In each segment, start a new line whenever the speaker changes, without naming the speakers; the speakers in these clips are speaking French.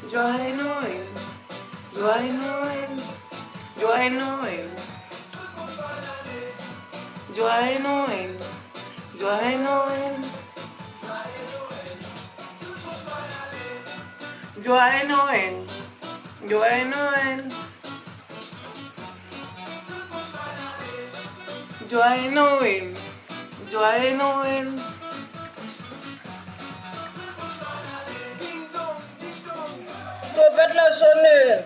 Joyeux Noël, joyeux Noël, joyeux Noël, joyeux Noël, joyeux Noël, joyeux Noël, joyeux Noël, joyeux Noël, joyeux Noël.
Trompette la sonne.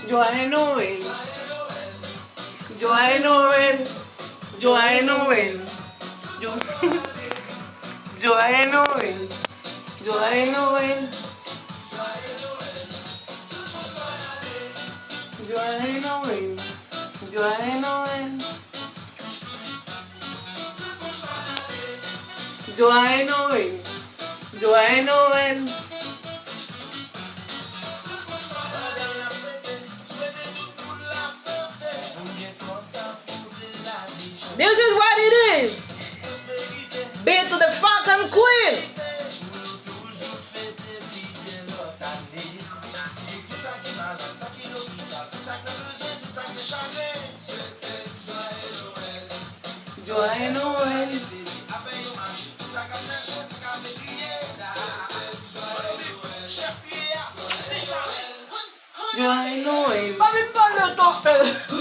Joyeux Noël, joyeux Noël, joyeux Noël, joyeux Noël, joyeux Noël, joyeux Noël, joyeux Noël, joyeux Noël, joyeux Noël.
This is what it is. Be to the fucking queen.
Joyeux Noël, joyeux Noël.
Pas me parler, docteur.